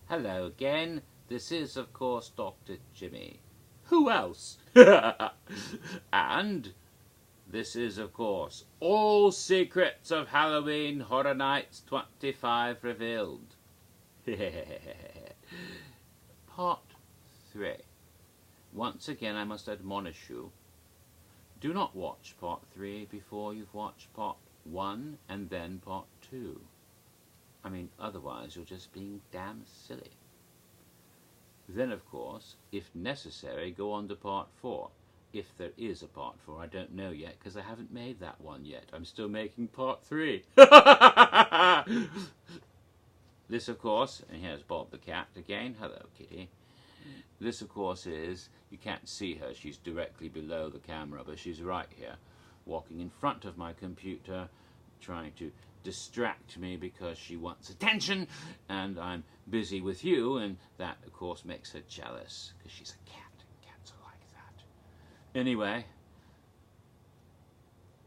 Hello again. This is, of course, Dr. Jimmy. Who else? And this is, of course, All Secrets of Halloween Horror Nights 25 Revealed. Part 3. Once again, I must admonish you. Do not watch Part 3 before you've watched Part 1 and then Part 2. I mean, otherwise you're just being damn silly. Then, of course, if necessary, go on to Part 4. If there is a Part 4, I don't know yet, because I haven't made that one yet. I'm still making Part 3. This, of course, and here's Bob the cat again. Hello, kitty. This, of course, is, you can't see her, she's directly below the camera, but she's right here, walking in front of my computer, trying to distract me because she wants attention, and I'm busy with you, and that, of course, makes her jealous, because she's a cat. Cats are like that. Anyway,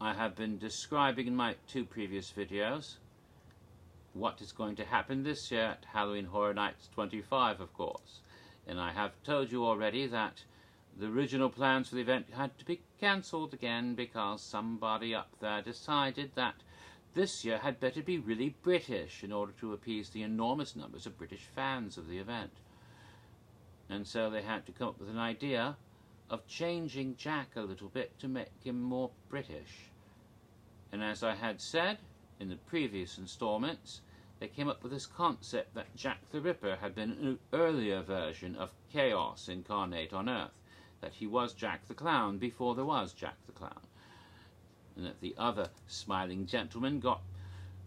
I have been describing in my 2 previous videos what is going to happen this year at Halloween Horror Nights 25, of course. And I have told you already that the original plans for the event had to be cancelled again because somebody up there decided that this year had better be really British in order to appease the enormous numbers of British fans of the event. And so they had to come up with an idea of changing Jack a little bit to make him more British. And as I had said in the previous installments, they came up with this concept that Jack the Ripper had been an earlier version of Chaos incarnate on Earth, that he was Jack the Clown before there was Jack the Clown, and that the other smiling gentlemen got,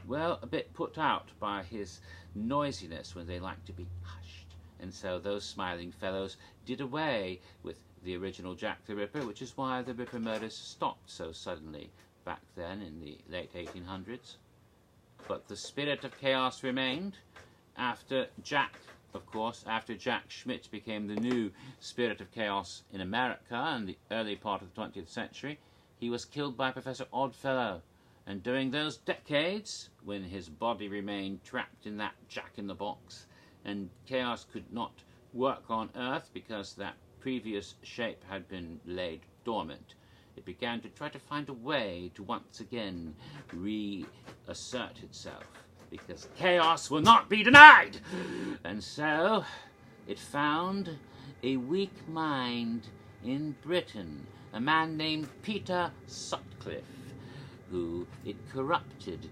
well, a bit put out by his noisiness when they like to be hushed, and so those smiling fellows did away with the original Jack the Ripper, which is why the Ripper murders stopped so suddenly back then in the late 1800s. But the spirit of chaos remained after Jack, of course, after Jack Schmidt became the new spirit of chaos in America in the early part of the 20th century. He was killed by Professor Oddfellow, and during those decades, when his body remained trapped in that jack-in-the-box, and chaos could not work on Earth because that previous shape had been laid dormant, it began to try to find a way to once again reassert itself, because chaos will not be denied. And so it found a weak mind in Britain, a man named Peter Sutcliffe, who it corrupted,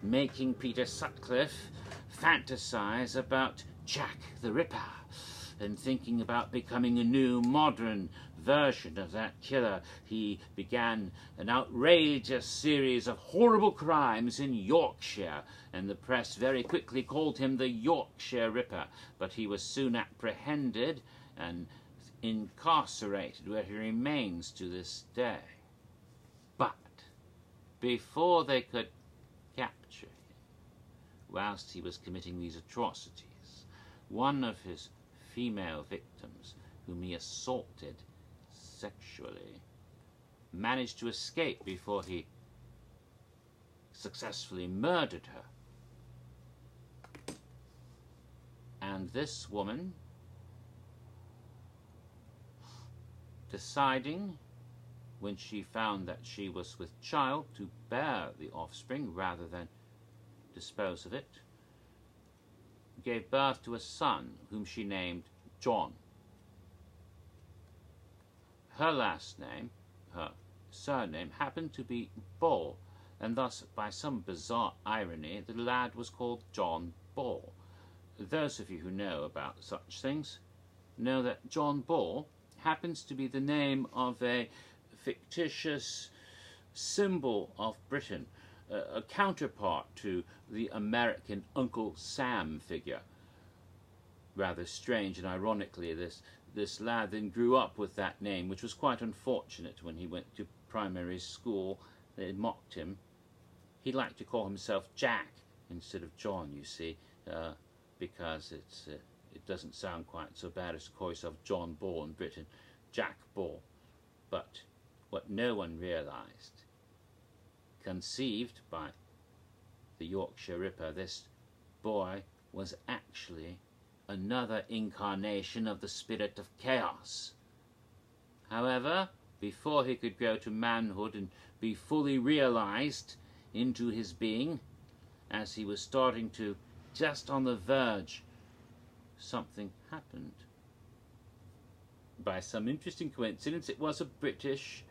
making Peter Sutcliffe fantasize about Jack the Ripper and thinking about becoming a new modern version of that killer. He began an outrageous series of horrible crimes in Yorkshire, and the press very quickly called him the Yorkshire Ripper, but he was soon apprehended and incarcerated, where he remains to this day. But before they could capture him, whilst he was committing these atrocities, one of his female victims, whom he assaulted sexually, managed to escape before he successfully murdered her. And this woman, deciding when she found that she was with child to bear the offspring rather than dispose of it, gave birth to a son whom she named John. Her last name, her surname, happened to be Ball, and thus, by some bizarre irony, the lad was called John Ball. Those of you who know about such things know that John Ball happens to be the name of a fictitious symbol of Britain, a counterpart to the American Uncle Sam figure. Rather strange, and ironically, this lad then grew up with that name, which was quite unfortunate. When he went to primary school, they mocked him. He liked to call himself Jack instead of John, you see, because it doesn't sound quite so bad as to call yourself John Ball in Britain, Jack Ball. But what no one realised, conceived by the Yorkshire Ripper, this boy was actually another incarnation of the spirit of chaos. However, before he could grow to manhood and be fully realized into his being, as he was starting to, just on the verge, something happened. By some interesting coincidence, it was a British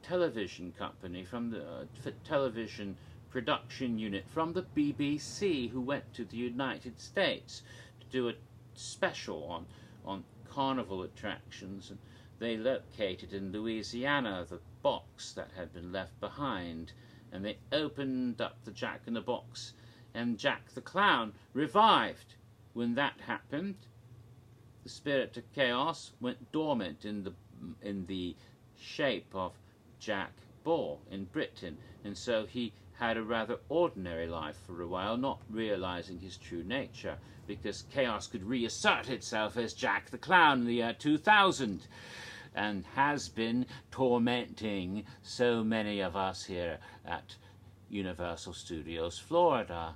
television company from the television production unit from the BBC who went to the United States to do a special on carnival attractions, and they located in Louisiana the box that had been left behind, and they opened up the Jack in the Box, and Jack the Clown revived. When that happened, the spirit of chaos went dormant in the shape of Jack Ball in Britain, and so he had a rather ordinary life for a while, not realizing his true nature, because chaos could reassert itself as Jack the Clown in the year 2000, and has been tormenting so many of us here at Universal Studios Florida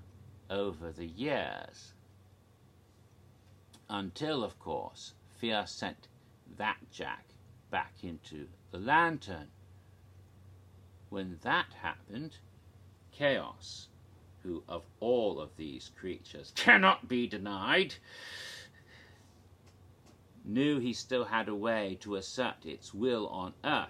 over the years. Until, of course, fear sent that Jack back into the lantern. When that happened, chaos, who of all of these creatures cannot be denied, knew he still had a way to assert its will on earth,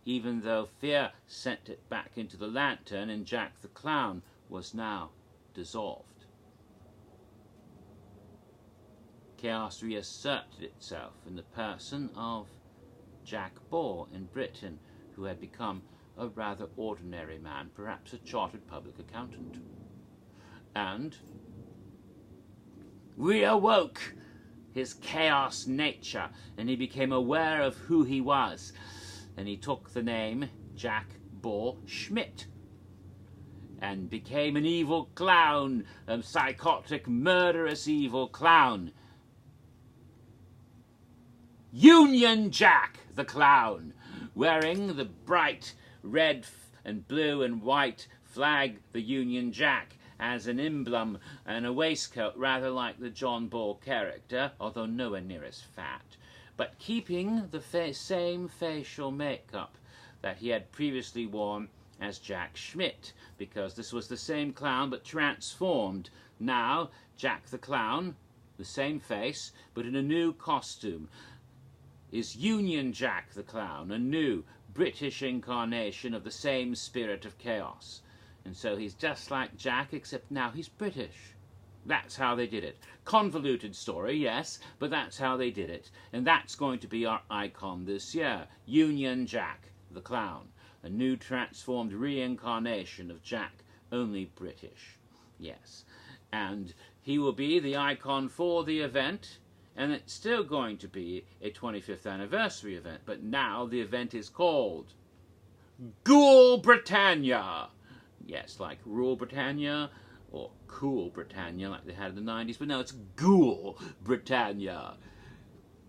even though fear sent it back into the lantern and Jack the Clown was now dissolved. Chaos reasserted itself in the person of Jack Ball in Britain, who had become a rather ordinary man, perhaps a chartered public accountant, and reawoke his chaos nature, and he became aware of who he was, and he took the name Jack Ball Schmidt and became an evil clown, a psychotic, murderous evil clown. Union Jack the Clown, wearing the bright red and blue and white flag, the Union Jack, as an emblem, and a waistcoat rather like the John Ball character, although nowhere near as fat, but keeping the same facial makeup that he had previously worn as Jack Schmidt, because this was the same clown but transformed. Now Jack the Clown, the same face but in a new costume, is Union Jack the Clown, a new British incarnation of the same spirit of chaos. And so he's just like Jack, except now he's British. That's how they did it. Convoluted story, yes, but that's how they did it. And that's going to be our icon this year. Union Jack the Clown, a new transformed reincarnation of Jack, only British. Yes. And he will be the icon for the event, and it's still going to be a 25th anniversary event, but now the event is called Ghoul Britannia. Yes, like Rule Britannia or Cool Britannia like they had in the 90s, but no, it's Ghoul Britannia,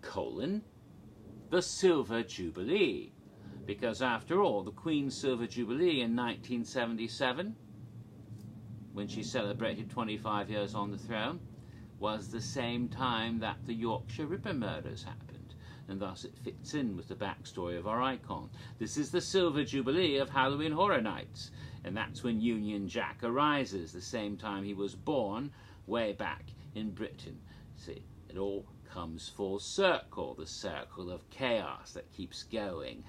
the Silver Jubilee. Because after all, the Queen's Silver Jubilee in 1977, when she celebrated 25 years on the throne, was the same time that the Yorkshire Ripper murders happened, and thus it fits in with the backstory of our icon. This is the Silver Jubilee of Halloween Horror Nights, and that's when Union Jack arises, the same time he was born, way back in Britain. See, it all comes full circle, the circle of chaos that keeps going.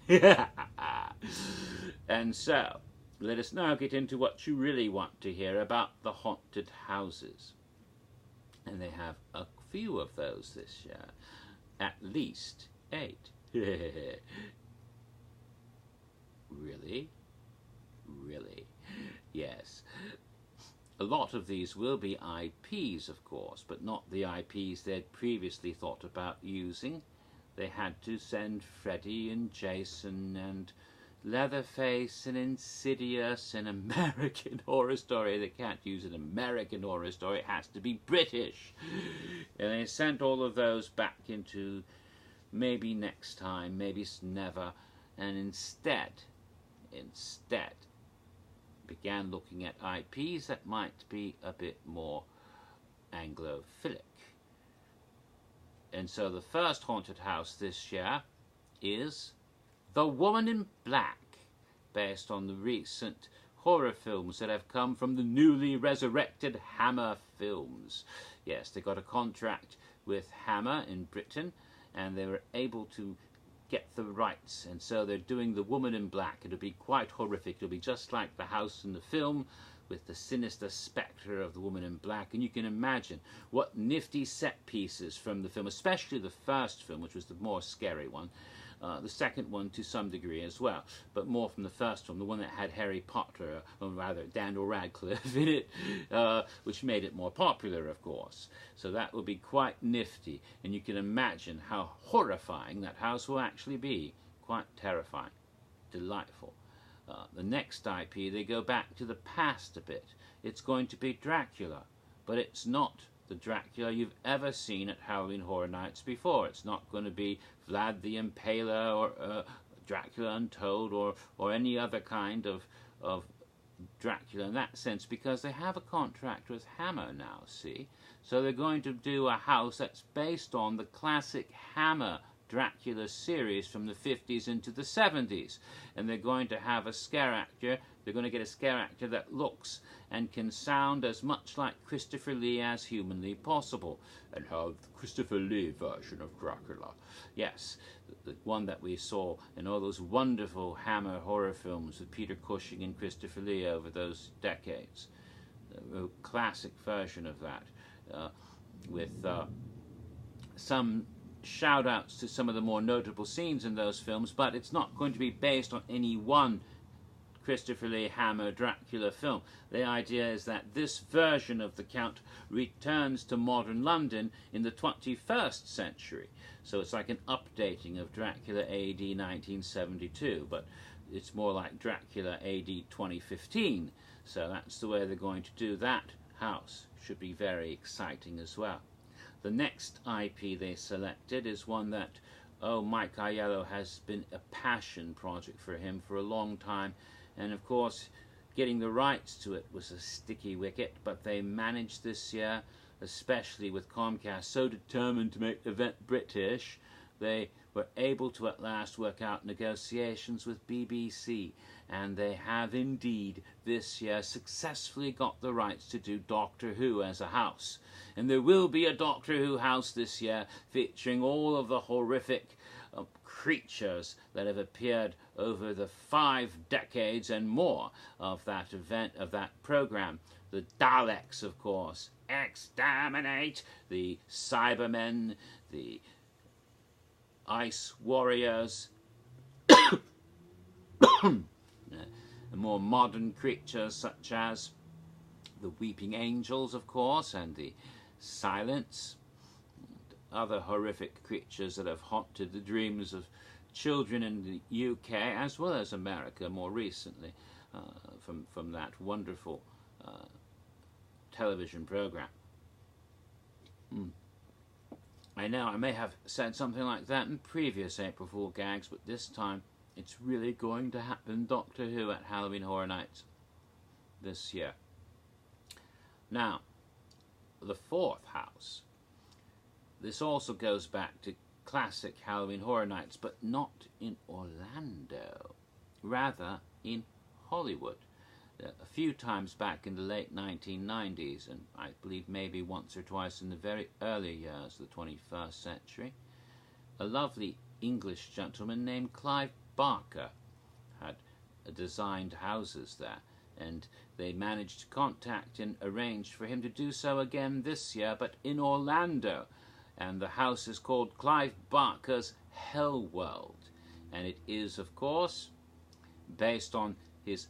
And so, let us now get into what you really want to hear about the haunted houses. And they have a few of those this year. At least 8. Really? Really? Yes. A lot of these will be IPs, of course, but not the IPs they'd previously thought about using. They had to send Freddy and Jason and Leatherface and Insidious and American Horror Story. They can't use an American Horror Story, it has to be British. And they sent all of those back into maybe next time, maybe never, and instead began looking at IPs that might be a bit more Anglophilic. And so the first haunted house this year is The Woman in Black, based on the recent horror films that have come from the newly resurrected Hammer Films. Yes, they got a contract with Hammer in Britain, and they were able to get the rights, and so they're doing The Woman in Black. It'll be quite horrific. It'll be just like the house in the film, with the sinister spectre of the Woman in Black. And you can imagine what nifty set pieces from the film, especially the first film, which was the more scary one, the second one to some degree as well, but more from the first one, the one that had Harry Potter, or rather Daniel Radcliffe in it, which made it more popular, of course. So that will be quite nifty, and you can imagine how horrifying that house will actually be. Quite terrifying. Delightful. The next IP, they go back to the past a bit. It's going to be Dracula, but it's not the Dracula you've ever seen at Halloween Horror Nights before. It's not going to be Vlad the Impaler or Dracula Untold or any other kind of Dracula in that sense, because they have a contract with Hammer now, see? So they're going to do a house that's based on the classic Hammer Dracula series from the 50s into the 70s, and they're going to have a scare actor. They're going to get a scare actor that looks and can sound as much like Christopher Lee as humanly possible, and have the Christopher Lee version of Dracula. Yes, the one that we saw in all those wonderful Hammer horror films with Peter Cushing and Christopher Lee over those decades. A classic version of that, with some shout-outs to some of the more notable scenes in those films, but it's not going to be based on any one Christopher Lee Hammer Dracula film. The idea is that this version of the Count returns to modern London in the 21st century. So it's like an updating of Dracula AD 1972, but it's more like Dracula AD 2015. So that's the way they're going to do that house. Should be very exciting as well. The next IP they selected is one that, Mike Aiello has been a passion project for him for a long time. And of course, getting the rights to it was a sticky wicket, but they managed this year, especially with Comcast so determined to make the event British, they were able to at last work out negotiations with BBC, and they have indeed this year successfully got the rights to do Doctor Who as a house. And there will be a Doctor Who house this year featuring all of the horrific creatures that have appeared over the 5 decades and more of that event, of that program. The Daleks, of course, exterminate, the Cybermen, the Ice Warriors, and more modern creatures such as the Weeping Angels, of course, and the Silence, other horrific creatures that have haunted the dreams of children in the UK as well as America more recently, from that wonderful television program. I know I may have said something like that in previous April Fool gags, but this time it's really going to happen. Doctor Who at Halloween Horror Nights this year. Now, the fourth house. This also goes back to classic Halloween Horror Nights, but not in Orlando, rather in Hollywood. A few times back in the late 1990s, and I believe maybe once or twice in the very early years of the 21st century, a lovely English gentleman named Clive Barker had designed houses there, and they managed to contact and arrange for him to do so again this year, but in Orlando. And the house is called Clive Barker's Hell World, and it is, of course, based on his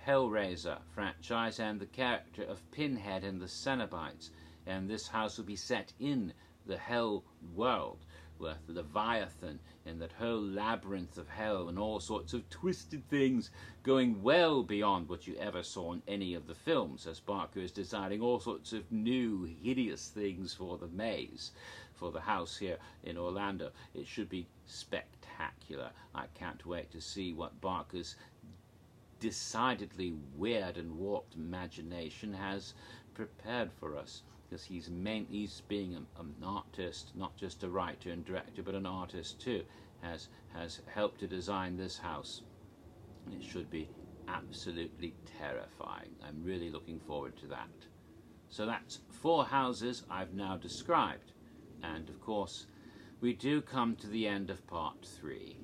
Hellraiser franchise and the character of Pinhead and the Cenobites. And this house will be set in the Hell World, with Leviathan and that whole labyrinth of hell and all sorts of twisted things going well beyond what you ever saw in any of the films, as Barker is designing all sorts of new hideous things for the maze, for the house here in Orlando. It should be spectacular. I can't wait to see what Barker's decidedly weird and warped imagination has prepared for us. because he's being an artist, not just a writer and director, but an artist too, has helped to design this house. It should be absolutely terrifying. I'm really looking forward to that. So that's 4 houses I've now described, and of course we do come to the end of part 3.